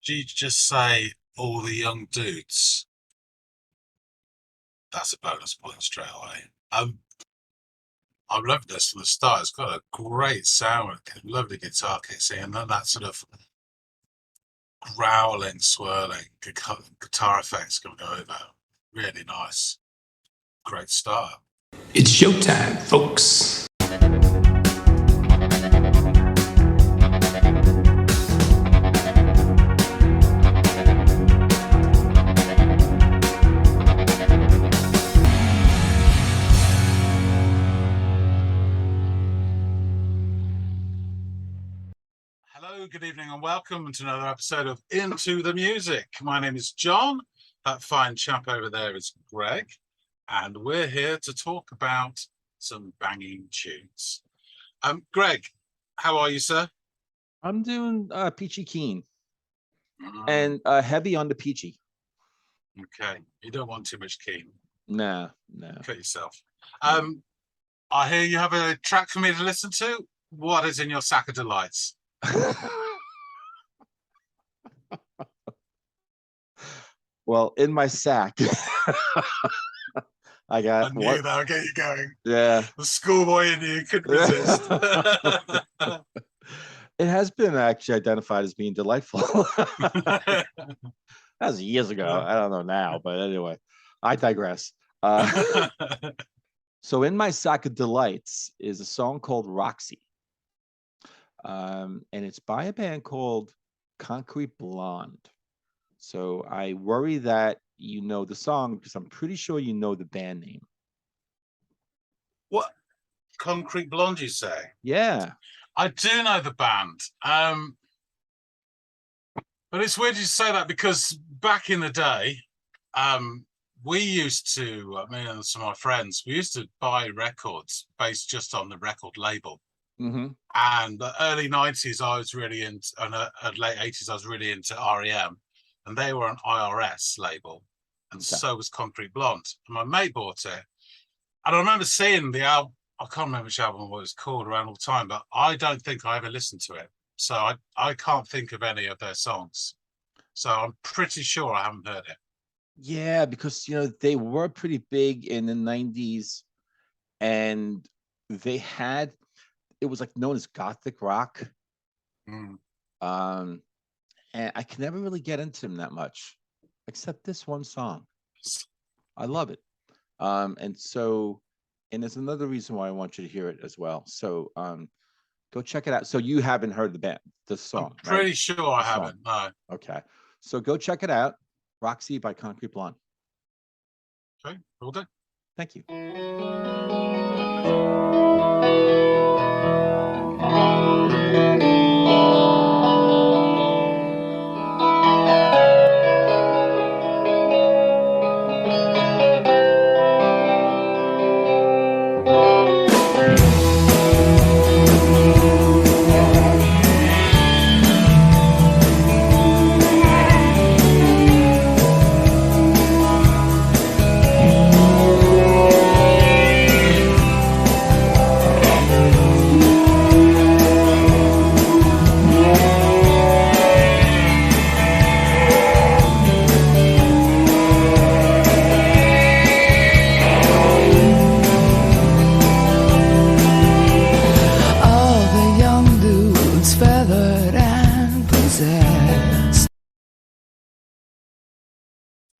Do you just say all the young dudes? That's a bonus point straight away. I've loved this from the start. It's got a great sound, lovely guitar kicking, and then that sort of growling, swirling guitar effects coming over. Really nice. Great start. It's showtime, folks. Hello, good evening, and welcome to another episode of Into the Music. My name is John. That fine chap over there is Greg, and we're here to talk about some banging tunes. Greg, how are you, sir? I'm doing peachy keen and heavy on the peachy. Okay, you don't want too much keen. No. Cut yourself. I hear you have a track for me to listen to. What is in your sack of delights? Well, in my sack, I got. I knew that would get you going. Yeah, the schoolboy in you couldn't resist. It has been actually identified as being delightful. That was years ago. I don't know now, but anyway, I digress. So, in my sack of delights is a song called Roxy. And it's by a band called Concrete Blonde. So I worry that you know the song because I'm pretty sure you know the band name. What? Concrete Blonde, you say? Yeah. I do know the band. But it's weird you say that because back in the day, we used to, me and some of my friends, we used to buy records based just on the record label. Mm-hmm. And the early 90s, I was really into, and late 80s, I was really into REM. And they were an IRS label. And so was Concrete Blonde. And my mate bought it. And I remember seeing the album, I can't remember which album it was called around all the time, but I don't think I ever listened to it. So I can't think of any of their songs. So I'm pretty sure I haven't heard it. Yeah, because, they were pretty big in the 90s. And they had, it was like known as gothic rock. And I can never really get into them that much, except this one song. I love it. And there's another reason why I want you to hear it as well. So go check it out. So you haven't heard the song? I'm pretty sure I haven't. No. Okay. So go check it out. Roxy by Concrete Blonde. Okay, will do. Thank you.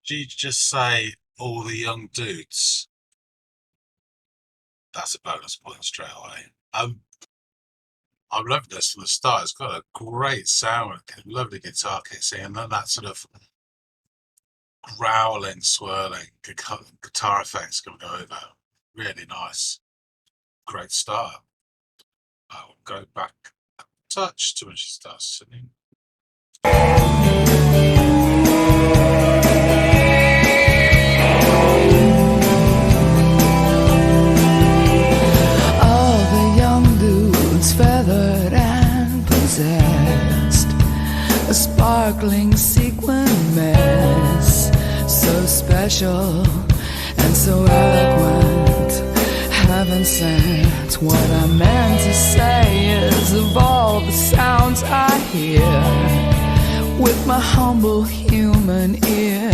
Do you just say all the young dudes? That's a bonus point straight away. I've loved this from the start. It's got a great sound, lovely guitar kicking, and then that sort of growling, swirling guitar effects coming over. Really nice. Great start. I'll go back a touch to when she starts singing. Feathered and possessed, a sparkling sequin mess, so special and so eloquent, heaven sent. What I meant to say is, of all the sounds I hear, with my humble human ear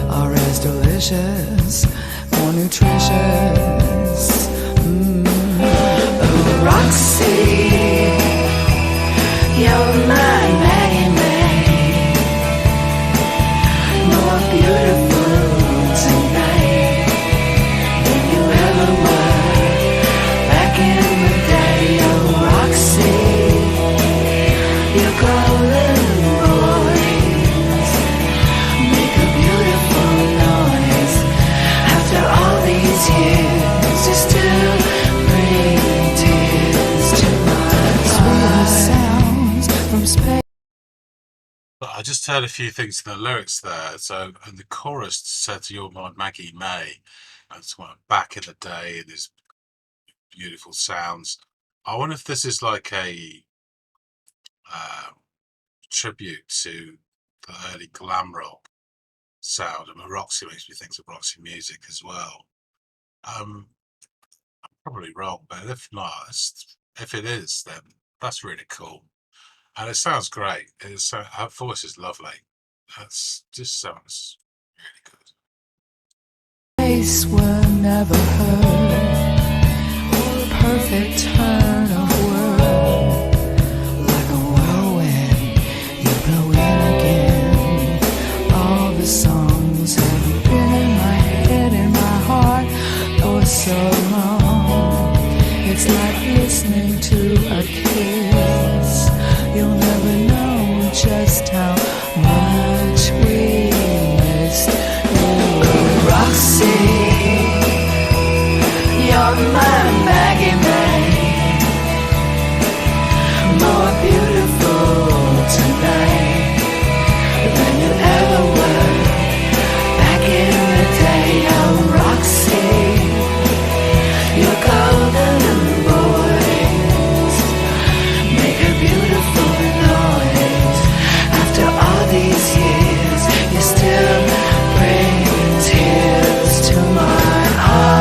are as delicious or nutritious. Oh, Roxy, you're my Maggie May, more beautiful tonight than you ever were back in the day. Oh, Roxy, your golden voice make a beautiful noise. After all these years, you still bring tears to my eyes. Sounds from space. But I just heard a few things in the lyrics there. So, and the chorus said, "You're my Maggie May," and it's kind of back in the day, and there's beautiful sounds. I wonder if this is like a tribute to the early glam rock sound. I mean, Roxy makes me think of Roxy music as well. I'm probably wrong, but if not, if it is, then that's really cool. And it sounds great. Her voice is lovely. That's just sounds really good. Face were never heard, or a perfect turn of word. Like a whirlwind, you blow in again. All the songs have been in my head and my heart for so long. It's like listening to a kiss. You'll never know just how much we missed. Oh, Roxy, you're my Maggie May, more beautiful tonight than you ever were back in the day. Oh, Roxy, your golden voice make a beautiful noise. After all these years, you still bring tears to my eyes.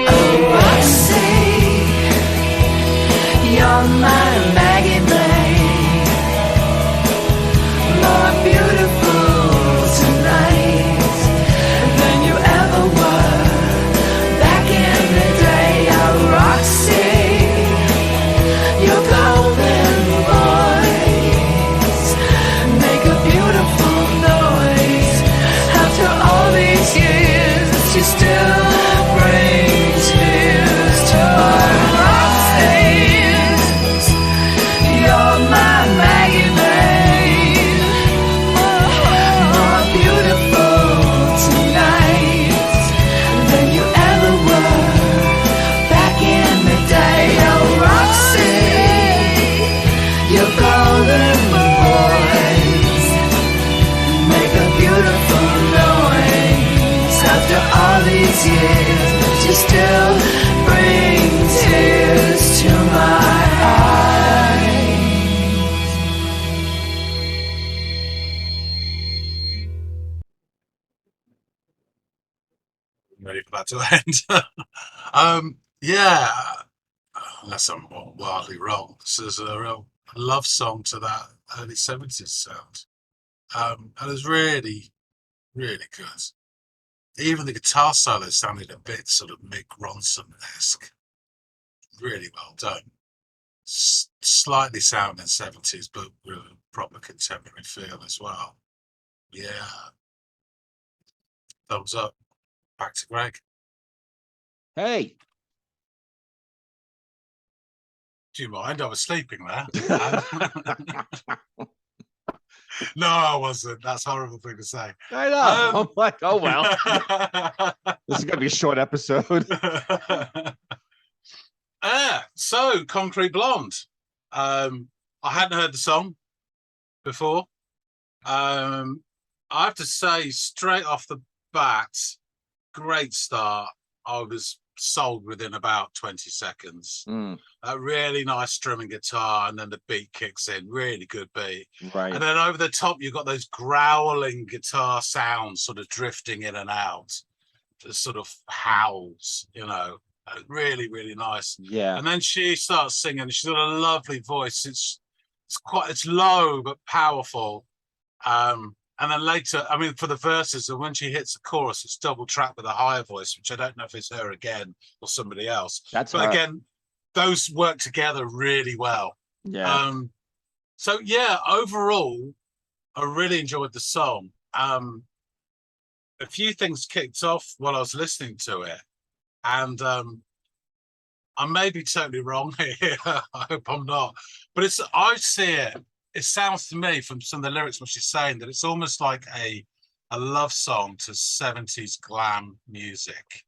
Oh, Roxy, you're my Maggie May, more beautiful tonight than you ever were back in the day. Oh, Roxy, your golden voice make a beautiful noise. After all these years, you still bring tears to my eyes. You're my Maggie May, more beautiful tonight than you ever were back in the day. Oh, Roxy, your golden voice make a beautiful noise. After all these years, you still bring tears to my eyes. I'm ready for that to end. Yeah, unless I'm wildly wrong, this is a real love song to that early 70s sound. And it's really, really good. Even the guitar solo sounded a bit sort of Mick Ronson-esque. Really well done. Slightly sounding 70s, but with a proper contemporary feel as well. Yeah. Thumbs up. Back to Greg. Hey, Do you mind? I was sleeping there. No, I wasn't. That's a horrible thing to say. I know. I'm like, oh well. This is gonna be a short episode. So Concrete Blonde. I hadn't heard the song before. I have to say, straight off the bat, great start. I was sold within about 20 seconds. Mm, A really nice strumming guitar, and then the beat kicks in. Really good beat. right. And then over the top, you've got those growling guitar sounds sort of drifting in and out, just sort of howls, really, really nice. Yeah. And then she starts singing. She's got a lovely voice. It's low but powerful. And then later, I mean, for the verses, and when she hits the chorus, it's double tracked with a higher voice, which I don't know if it's her again or somebody else. That's But her. again, those work together really well. Yeah. So yeah, overall, I really enjoyed the song. A few things kicked off while I was listening to it, and I may be totally wrong here. I hope I'm not. But I see it. It sounds to me from some of the lyrics, what she's saying, that it's almost like a love song to 70s glam music.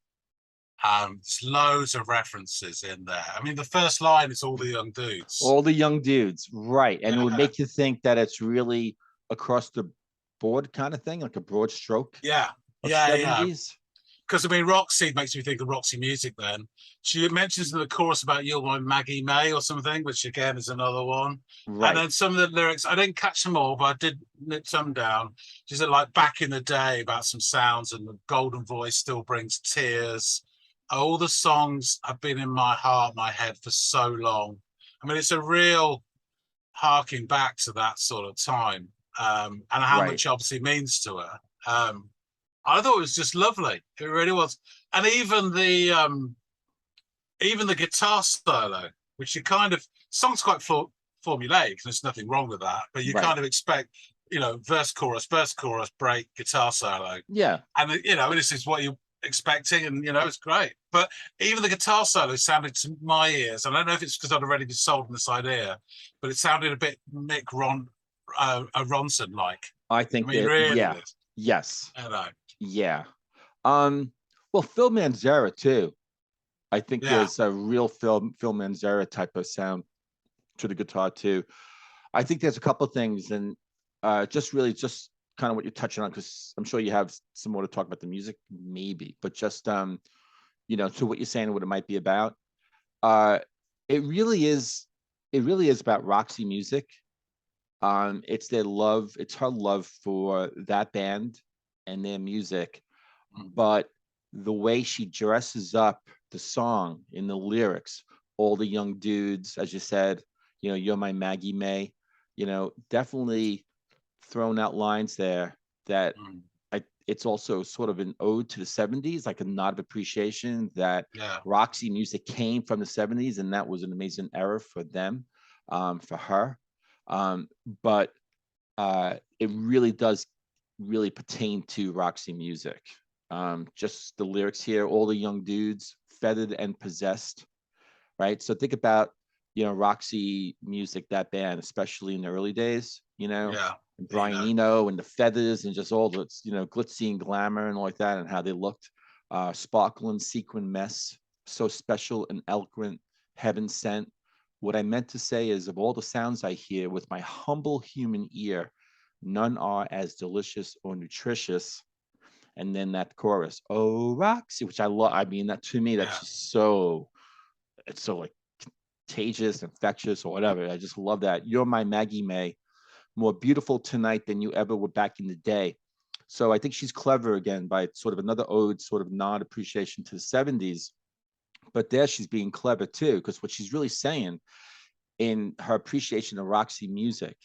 There's loads of references in there. I mean, the first line is all the young dudes. All the young dudes, right? And it would Yeah. make you think that it's really across the board kind of thing, like a broad stroke Yeah, of yeah. 70s. Because I mean, Roxy makes me think of Roxy Music. Then she mentions in the chorus about "You're my Maggie May" or something, which again is another one. Right. And then some of the lyrics, I didn't catch them all, but I did nip some down. She said like back in the day about some sounds, and the golden voice still brings tears. All the songs have been in my heart, my head for so long. I mean, it's a real harking back to that sort of time, and how Right. much obviously means to her. I thought it was just lovely. It really was. And even the guitar solo, which you kind of, song's quite formulaic, there's nothing wrong with that, but you Right. kind of expect, verse, chorus, break, guitar solo. Yeah. And, this is what you're expecting, and, it's great. But even the guitar solo sounded to my ears, and I don't know if it's because I'd already been sold on this idea, but it sounded a bit Mick Ronson-like. I think that, really yeah. did. Yes. I know. Yeah. Well, Phil Manzara too. I think Yeah. there's a real Phil Manzara type of sound to the guitar too. I think there's a couple of things, and just kind of what you're touching on, because I'm sure you have some more to talk about the music, maybe, but just to what you're saying, what it might be about. It really is about Roxy Music. It's her love for that band and their music, but the way she dresses up the song in the lyrics, all the young dudes, as you said, you're my Maggie May, definitely thrown out lines there that it's also sort of an ode to the 70s, like a nod of appreciation that Roxy Music came from the 70s, and that was an amazing era for them, for her. But it really does pertain to Roxy Music. Just the lyrics here, all the young dudes, feathered and possessed, right? So think about, Roxy Music, that band, especially in the early days, and Brian Eno and the feathers and just all the, glitzy and glamour and all like that, and how they looked, sparkle and sequin mess, so special and eloquent, heaven sent. What I meant to say is, of all the sounds I hear with my humble human ear, none are as delicious or nutritious. And then that chorus, oh Roxy, which I love. I mean, that to me, that's just it's so like contagious, infectious, or whatever. I just love that. You're my Maggie May, more beautiful tonight than you ever were back in the day. So I think she's clever again by sort of another ode, sort of nod appreciation to the 70s. But there she's being clever too, because what she's really saying in her appreciation of Roxy Music,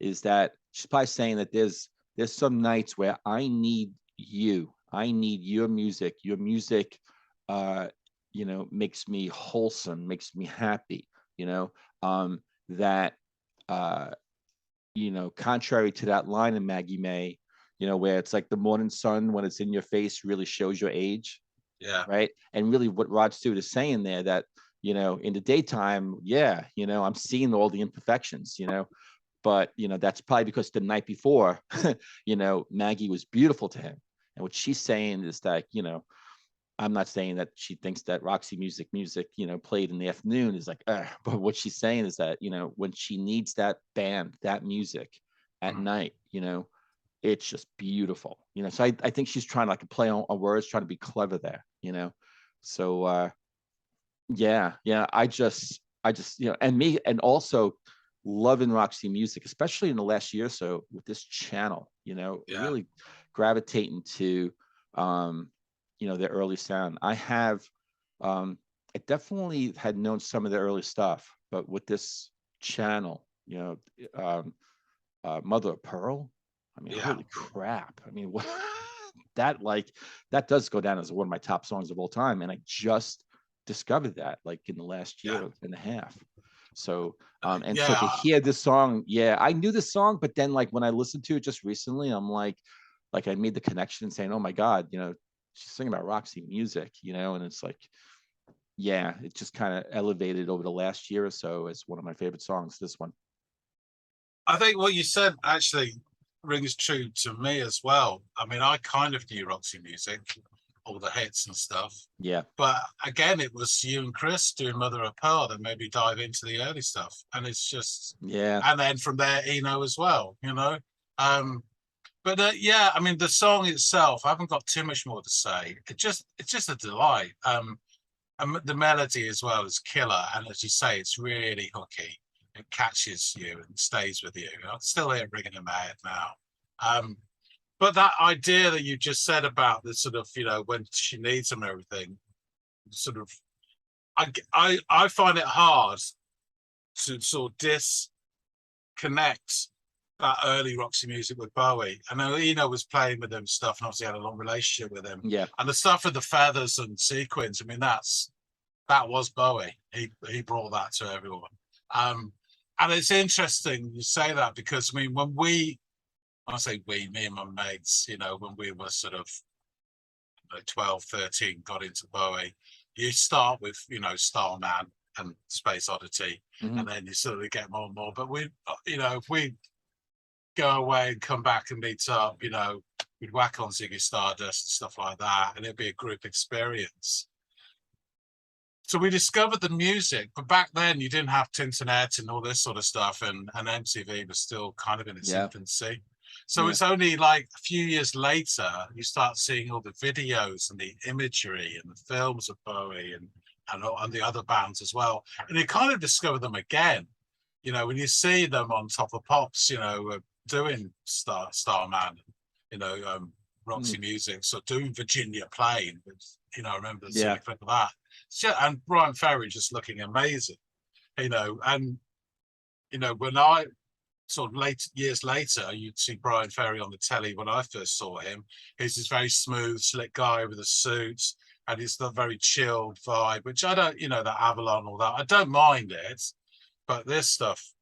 is that she's probably saying that there's some nights where I need you. I need your music. Your music, makes me wholesome, makes me happy, that, contrary to that line in Maggie May, where it's like the morning sun, when it's in your face, really shows your age. Yeah. Right. And really what Rod Stewart is saying there, that, in the daytime, I'm seeing all the imperfections, but, that's probably because the night before, Maggie was beautiful to him. And what she's saying is that, I'm not saying that she thinks that Roxy music, played in the afternoon is like, but what she's saying is that, when she needs that band, that music at night, it's just beautiful, so I think she's trying to like play on words, trying to be clever there, so yeah, I just and also loving Roxy music, especially in the last year or so with this channel, Yeah. really gravitating to their early sound. I definitely had known some of their early stuff, but with this channel, um Mother of Pearl, I mean, Yeah. holy crap. I mean, that does go down as one of my top songs of all time. And I just discovered that like in the last Yeah. year and a half. So so Yeah. to hear this song, I knew this song, but then like when I listened to it just recently, I'm like I made the connection saying, oh my God, she's singing about Roxy music, and it's like, yeah, it just kind of elevated over the last year or so as one of my favorite songs, this one. I think what you said actually rings true to me as well. I mean, I kind of knew Roxy music, all the hits and stuff. Yeah. But again, it was you and Chris doing Mother of Pearl that made me dive into the early stuff. And it's just, Yeah. and then from there, Eno as well, But yeah, I mean, the song itself, I haven't got too much more to say. It's just a delight. And the melody as well is killer. And as you say, it's really hooky. It catches you and stays with you. I'm still here ringing in my head now. But that idea that you just said about the sort of, when she needs them and everything, sort of, I find it hard to sort of disconnect that early Roxy music with Bowie. I know Eno was playing with him stuff, and obviously had a long relationship with him. Yeah. And the stuff with the feathers and sequins, I mean, that was Bowie. He brought that to everyone. And it's interesting you say that, because I mean, when I say we, me and my mates, when we were sort of 12, 13, got into Bowie, you start with, Starman and Space Oddity, and then you sort of get more and more. But if we go away and come back and meet up, we'd whack on Ziggy Stardust and stuff like that, and it'd be a group experience. So we discovered the music, but back then you didn't have Tinternet and all this sort of stuff, and MTV was still kind of in its infancy. So it's only like a few years later you start seeing all the videos and the imagery and the films of Bowie and the other bands as well, and you kind of discover them again. When you see them on Top of Pops, doing Starman, Roxy Music, so doing Virginia Plain, I remember seeing a clip of that. And Brian Ferry just looking amazing, and when I sort of years later, you'd see Brian Ferry on the telly when I first saw him. He's this very smooth, slick guy with a suit, and he's the very chilled vibe, which I don't, that Avalon, all that, I don't mind it, but this stuff,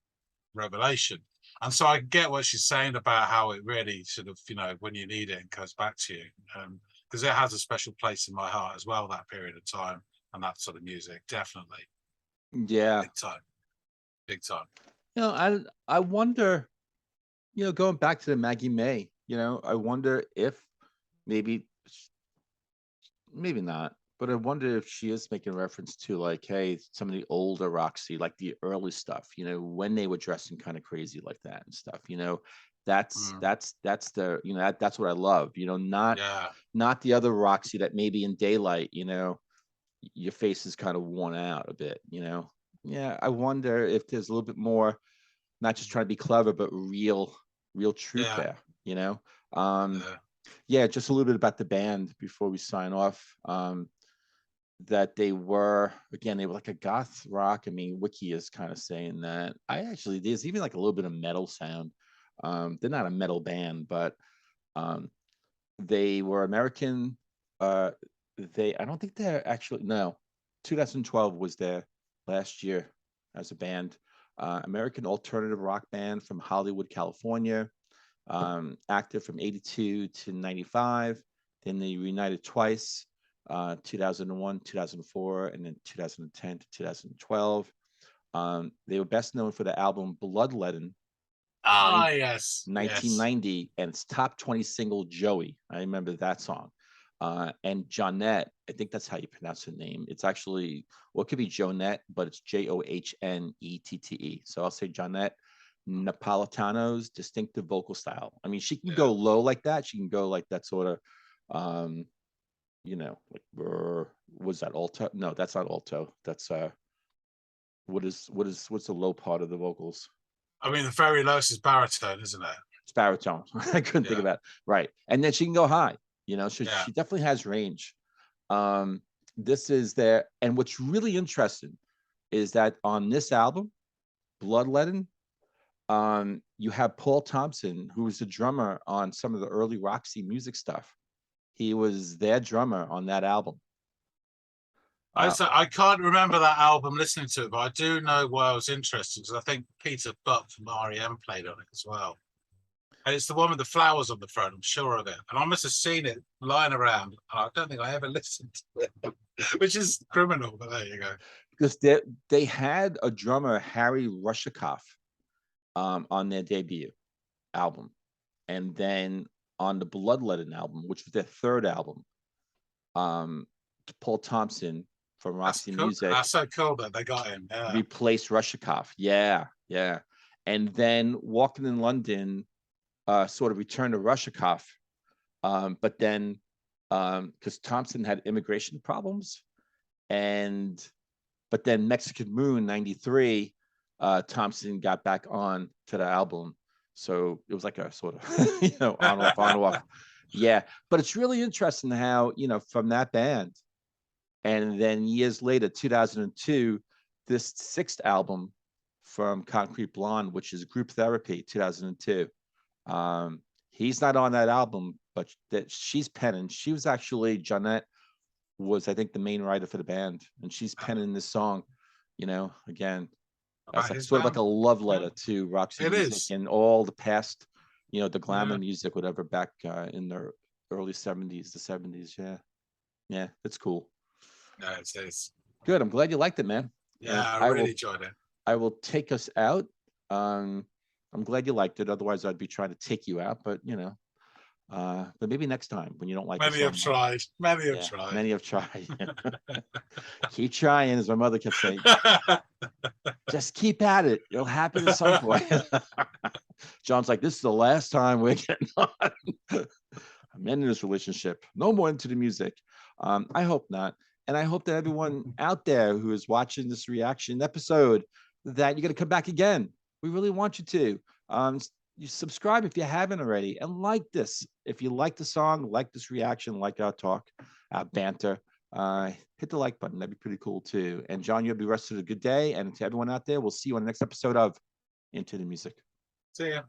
revelation. And so I get what she's saying about how it really sort of, when you need it, it comes back to you, because it has a special place in my heart as well, that period of time. And that sort of music, definitely. Yeah. Big time. I wonder, going back to the Maggie May, I wonder if maybe not, but I wonder if she is making reference to like, hey, some of the older Roxy, like the early stuff, when they were dressing kind of crazy like that and stuff, that's the, that's what I love, not the other Roxy that maybe in daylight, your face is kind of worn out a bit, I wonder if there's a little bit more, not just trying to be clever, but real truth there, just a little bit about the band before we sign off. That they were like a goth rock. I mean, Wiki is kind of saying that. There's even like a little bit of metal sound. They're not a metal band, but they were American. I don't think they're actually, no, 2012 was their last year as a band. American alternative rock band from Hollywood, California. Active from 82 to 95. Then they reunited twice, 2001, 2004, and then 2010 to 2012. They were best known for the album Bloodletting. Yes. 1990, and its top 20 single, Joey. I remember that song. And Johnette, I think that's how you pronounce her name. It's actually, well, it could be Jonette, but it's Johnette. So I'll say Johnette, Napolitano's distinctive vocal style. I mean, she can Yeah. go low like that. She can go like that sort of, like was that alto? No, that's not alto. That's what's the low part of the vocals? I mean, the very lowest is baritone, isn't it? It's baritone. I couldn't think of that. Right, and then she can go high. So Yeah. she definitely has range. This is there, and what's really interesting is that on this album, Bloodletting, you have Paul Thompson, who was the drummer on some of the early Roxy music stuff. He was their drummer on that album. I can't remember that album listening to it, but I do know why I was interested, because I think Peter Buck from REM played on it as well. And it's the one with the flowers on the front, I'm sure of it. And I must have seen it lying around. And I don't think I ever listened to it, which is criminal, but there you go. Because they had a drummer, Harry Rushikoff, on their debut album. And then on the Bloodletting album, which was their third album, Paul Thompson from Roxy Music. That's so cool that they got him. Yeah. Replaced Rushikoff. Yeah. And then Walking in London sort of returned to Rushikoff. But then because Thompson had immigration problems, but then Mexican Moon 93, Thompson got back on to the album. So it was like a sort of, on off. Yeah. But it's really interesting how, from that band, and then years later, 2002, this sixth album from Concrete Blonde, which is Group Therapy, 2002. He's not on that album, but that she's penning. She was actually, Jeanette was, I think, the main writer for the band, and she's penning this song, again, as like, sort of like a love letter to Roxy Music and all the past, the glamour music, whatever, back in the early 70s, the 70s. Yeah, it's cool. Yeah, it is. Good. I'm glad you liked it, man. Yeah, I really enjoyed it. I will take us out. I'm glad you liked it. Otherwise, I'd be trying to take you out. But but maybe next time when you don't like. Many have tried. Many have tried. Many have tried. Keep trying, as my mother kept saying. Just keep at it. It'll happen at some point. John's like, this is the last time we're getting on. I'm ending this relationship. No more into the music. I hope not. And I hope that everyone out there who is watching this reaction episode, that you're going to come back again. We really want you to. You subscribe if you haven't already, and like this. If you like the song, like this reaction, like our talk, our banter, hit the like button. That'd be pretty cool too. And John, you'll be rested a good day. And to everyone out there, we'll see you on the next episode of Into the Music. See ya.